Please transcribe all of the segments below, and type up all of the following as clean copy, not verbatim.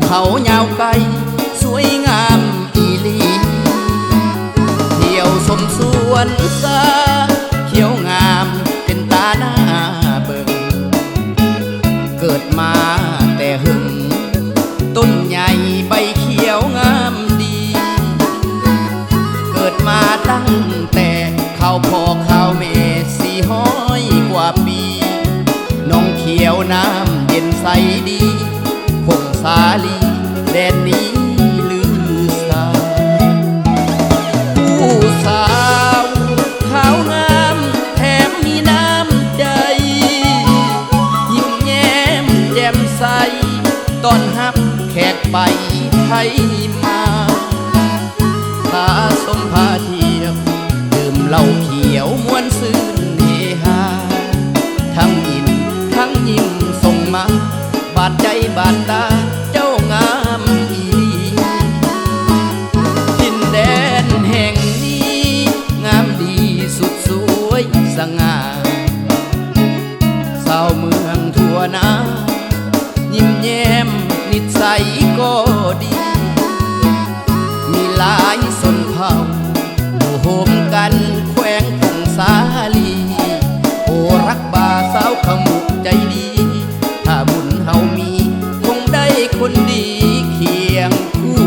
เขายาวไกลสวยงามอีหลีเที่ยวชมสวนสาเขียวงามเป็นตาหน้าเบิ่งเกิดมาแต่หึงต้นใหญ่ใบเขียวงามดีเกิดมาตั้งแต่ข้าวพ่อข้าวแม่400 กว่าปีน้องเขียวน้ำเย็นใสดีพงสาลีแดนนี้ลือสาผู้สาวขาวงามแถมมีน้ำใจยิ้มแย้มแจ่มใสต้อนรับแขกไปไทยมาพาสมพาเที่ยวดื่มเหล้าเขียวมวนซื่นเฮฮาทั้งอินทั้งยิ้มส่งมาบาดใจบาดตาเจ้างามอีหลีทินแดนแห่งนี้งามดีสุดสวยสง่าสาวเมืองทั่วหน้ายิ้มแย้มนิสัยก็ดีมีหลายชนเผ่าอยู่โฮมกันแขวงพงสาลีโอรักบ่าสาวขมุกใจดีถ้าบุญเฮามีคงได้คนดีเคียงคู่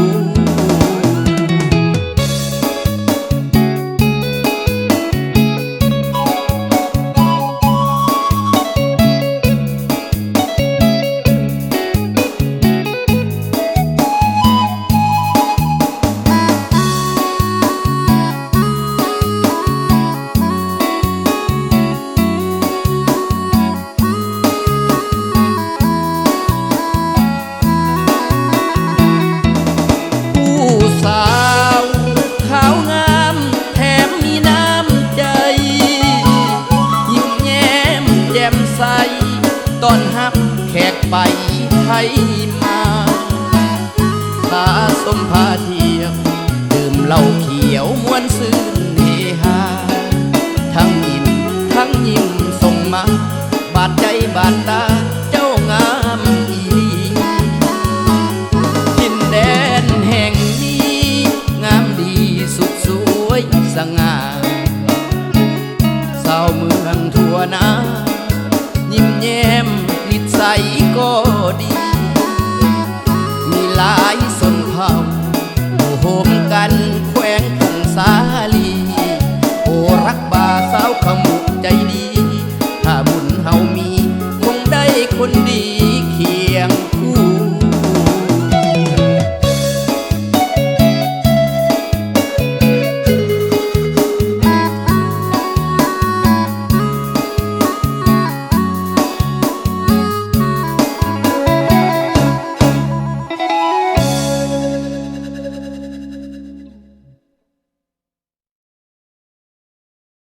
สาวขาวงามแถมมีน้ำใจยิ้มแย้มแจ่มใสต้อนรับแขกไปไทยมาพาสมพาเที่ยวดื่มเหล้าเขียวมวนซื่นเฮฮาทั้งอินทั้งยิ้มส่งมาบาดใจบาดตา